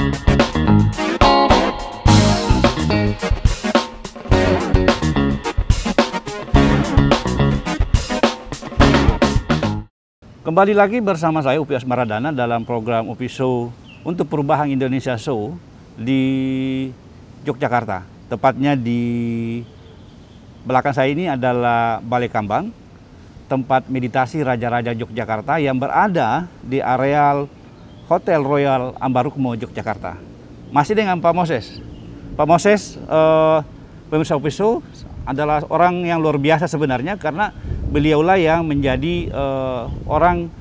Kembali lagi bersama saya Upi Asmaradana dalam program Upi Show untuk Perubahan Indonesia Show di Yogyakarta. Tepatnya di belakang saya ini adalah Balai Kambang, tempat meditasi Raja-Raja Yogyakarta yang berada di areal Hotel Royal Ambarukmo, Yogyakarta. Masih dengan Pak Moses. Pak Moses, pemirsa Upi Show, adalah orang yang luar biasa sebenarnya karena beliaulah yang menjadi orang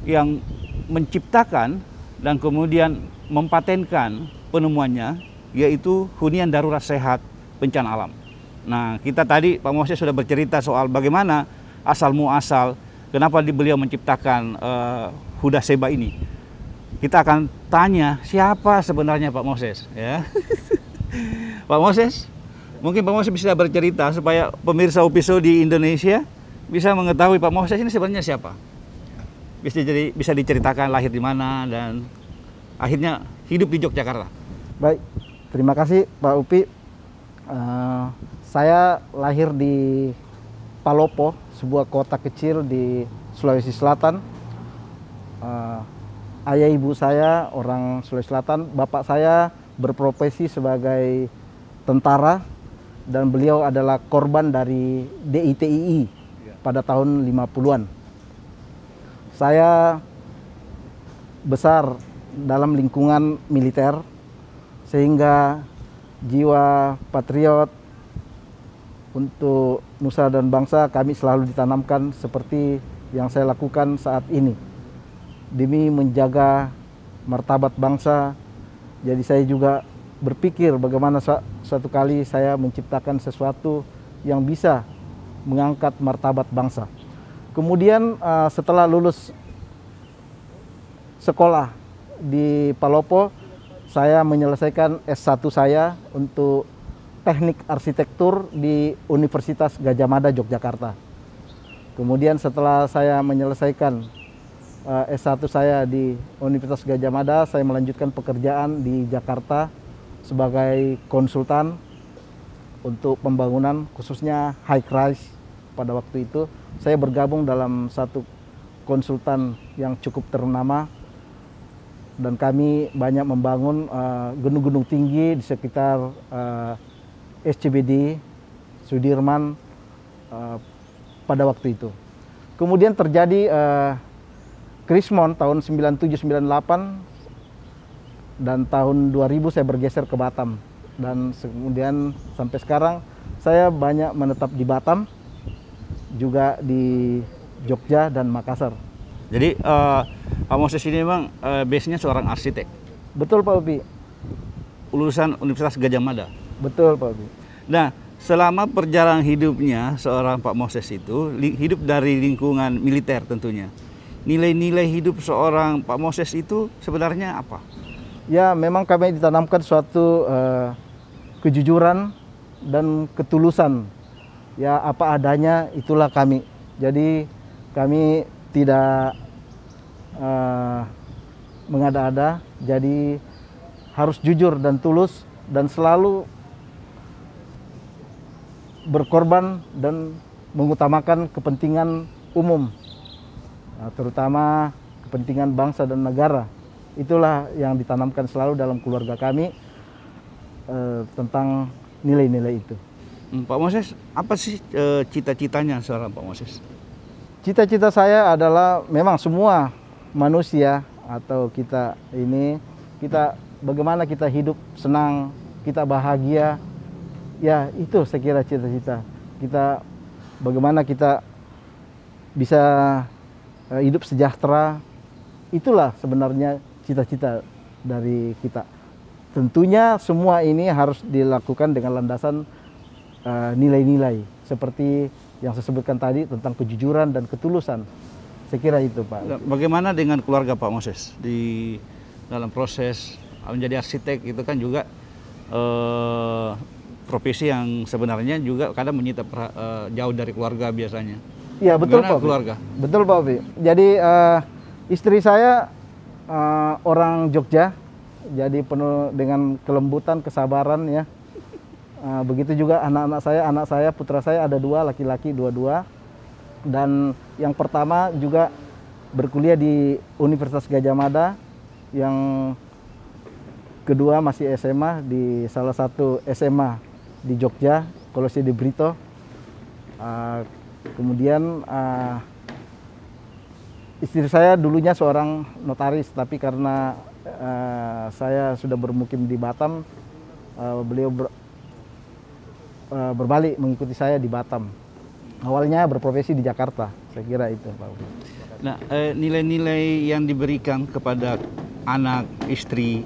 yang menciptakan dan kemudian mempatenkan penemuannya, yaitu hunian darurat sehat bencana alam. Nah, kita tadi Pak Moses sudah bercerita soal bagaimana asal muasal, kenapa beliau menciptakan Huda Seba ini. Kita akan tanya siapa sebenarnya Pak Moses, ya. Pak Moses, mungkin Pak Moses bisa bercerita supaya pemirsa Upi Show di Indonesia bisa mengetahui Pak Moses ini sebenarnya siapa. Bisa diceritakan lahir di mana dan akhirnya hidup di Yogyakarta. Baik, terima kasih Pak Upi. Saya lahir di Palopo, sebuah kota kecil di Sulawesi Selatan. Ayah ibu saya orang Sulawesi Selatan, bapak saya berprofesi sebagai tentara dan beliau adalah korban dari DITII pada tahun 50-an. Saya besar dalam lingkungan militer sehingga jiwa patriot untuk nusa dan bangsa kami selalu ditanamkan seperti yang saya lakukan saat ini. Demi menjaga martabat bangsa, jadi saya juga berpikir bagaimana suatu kali saya menciptakan sesuatu yang bisa mengangkat martabat bangsa. Kemudian setelah lulus sekolah di Palopo, saya menyelesaikan S1 saya untuk teknik arsitektur di Universitas Gadjah Mada, Yogyakarta. Kemudian setelah saya menyelesaikan S1 saya di Universitas Gadjah Mada, saya melanjutkan pekerjaan di Jakarta sebagai konsultan untuk pembangunan khususnya high rise. Pada waktu itu saya bergabung dalam satu konsultan yang cukup ternama dan kami banyak membangun gedung-gedung tinggi di sekitar SCBD, Sudirman pada waktu itu. Kemudian terjadi Krismon tahun 97-98 dan tahun 2000 saya bergeser ke Batam dan kemudian sampai sekarang saya banyak menetap di Batam, juga di Jogja dan Makassar. Jadi Pak Moses ini memang base-nya seorang arsitek. Betul Pak Upi. Lulusan Universitas Gadjah Mada. Betul Pak Upi. Nah, selama perjalanan hidupnya seorang Pak Moses itu hidup dari lingkungan militer tentunya. Nilai-nilai hidup seorang Pak Moses itu sebenarnya apa? Ya, memang kami ditanamkan suatu kejujuran dan ketulusan. Ya, apa adanya itulah kami. Jadi kami tidak mengada-ada, jadi harus jujur dan tulus dan selalu berkorban dan mengutamakan kepentingan umum, terutama kepentingan bangsa dan negara. Itulah yang ditanamkan selalu dalam keluarga kami tentang nilai-nilai itu. Pak Moses, apa sih cita-citanya seorang Pak Moses? Cita-cita saya adalah memang semua manusia atau kita ini, bagaimana kita hidup senang, kita bahagia. Ya, itu saya kira cita-cita. Bagaimana kita bisa hidup sejahtera. Itulah sebenarnya cita-cita dari kita. Tentunya semua ini harus dilakukan dengan landasan nilai-nilai seperti yang saya sebutkan tadi tentang kejujuran dan ketulusan. Saya kira itu, Pak. Bagaimana dengan keluarga Pak Moses di dalam proses menjadi arsitek? Itu kan juga profesi yang sebenarnya juga kadang menyita jauh dari keluarga biasanya. Iya, betul Pak. Keluarga. Betul Pak. Jadi istri saya orang Jogja, jadi penuh dengan kelembutan, kesabaran ya. Begitu juga anak saya, putra saya ada 2, laki-laki dua-dua. Dan yang pertama juga berkuliah di Universitas Gadjah Mada, yang kedua masih SMA di salah satu SMA di Jogja, Kolose de Brito. Kemudian istri saya dulunya seorang notaris, tapi karena saya sudah bermukim di Batam, beliau berbalik mengikuti saya di Batam. Awalnya berprofesi di Jakarta, saya kira itu, Pak Upi. Nah, nilai-nilai yang diberikan kepada anak, istri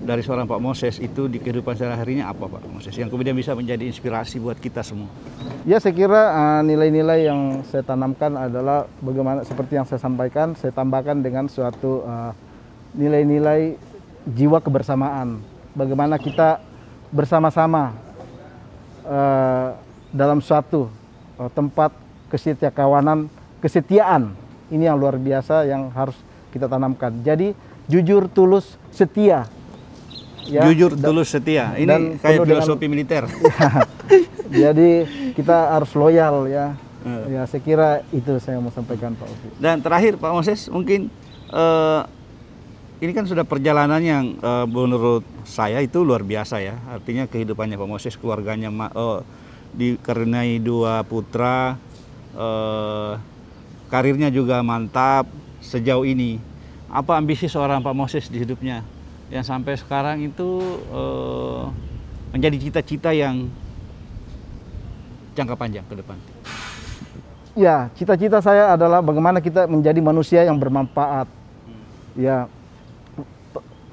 dari seorang Pak Moses itu di kehidupan sehari-harinya apa, Pak Moses? Yang kemudian bisa menjadi inspirasi buat kita semua. Ya, saya kira nilai-nilai yang saya tanamkan adalah bagaimana, seperti yang saya sampaikan, saya tambahkan dengan suatu nilai-nilai jiwa kebersamaan. Bagaimana kita bersama-sama dalam suatu tempat kesetiaan. Ini yang luar biasa yang harus kita tanamkan. Jadi jujur, tulus, setia. Ya, jujur, tulus, setia. Ini kayak filosofi militer. Ya, jadi kita harus loyal ya. Ya, saya kira itu saya mau sampaikan, Pak Upi. Dan terakhir Pak Moses, mungkin ini kan sudah perjalanan yang menurut saya itu luar biasa ya. Artinya kehidupannya Pak Moses, keluarganya dikaruniai 2 putra, karirnya juga mantap sejauh ini. Apa ambisi seorang Pak Moses di hidupnya yang sampai sekarang itu menjadi cita-cita yang jangka panjang ke depan? Ya, cita-cita saya adalah bagaimana kita menjadi manusia yang bermanfaat. Ya,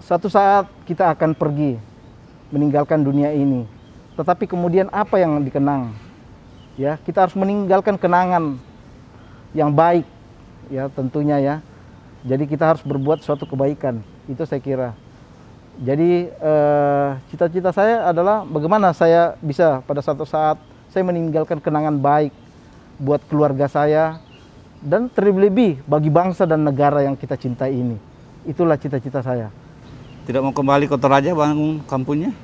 satu saat kita akan pergi meninggalkan dunia ini. Tetapi kemudian apa yang dikenang? Ya, kita harus meninggalkan kenangan yang baik, ya tentunya ya. Jadi kita harus berbuat suatu kebaikan, itu saya kira. Jadi cita-cita saya adalah bagaimana saya bisa pada suatu saat saya meninggalkan kenangan baik buat keluarga saya dan terlebih bagi bangsa dan negara yang kita cintai ini. Itulah cita-cita saya. Tidak mau kembali ke Toraja bangun kampungnya?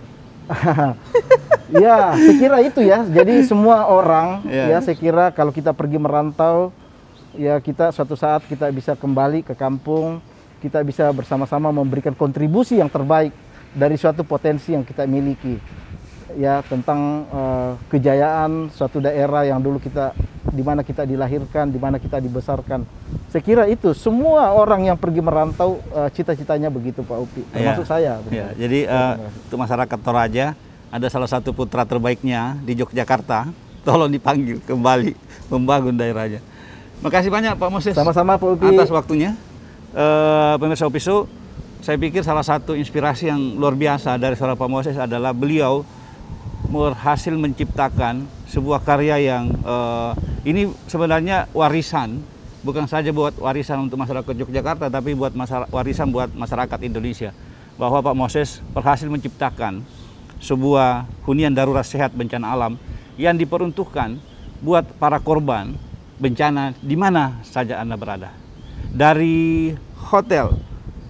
Ya, saya kira itu ya. Jadi semua orang ya saya kira kalau kita pergi merantau, ya kita suatu saat kita bisa kembali ke kampung, kita bisa bersama-sama memberikan kontribusi yang terbaik dari suatu potensi yang kita miliki. Ya, tentang kejayaan suatu daerah yang dulu kita, di mana kita dilahirkan, di mana kita dibesarkan. Saya kira itu semua orang yang pergi merantau cita-citanya begitu, Pak Upi, termasuk saya. Ya, jadi untuk masyarakat Toraja, ada salah satu putra terbaiknya di Yogyakarta, tolong dipanggil kembali membangun daerahnya. Makasih banyak Pak Moses. Sama-sama Pak Upi. Atas waktunya. Pemirsa Opiso, saya pikir salah satu inspirasi yang luar biasa dari seorang Pak Moses adalah beliau berhasil menciptakan sebuah karya yang ini sebenarnya warisan, bukan saja buat warisan untuk masyarakat Yogyakarta, tapi buat warisan buat masyarakat Indonesia. Bahwa Pak Moses berhasil menciptakan sebuah hunian darurat sehat bencana alam yang diperuntukkan buat para korban bencana di mana saja Anda berada. Dari Hotel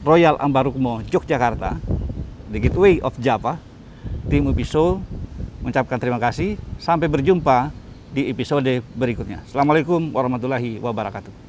Royal Ambarukmo, Yogyakarta, The Gateway of Java, tim Opiso mengucapkan terima kasih. Sampai berjumpa di episode berikutnya. Assalamualaikum warahmatullahi wabarakatuh.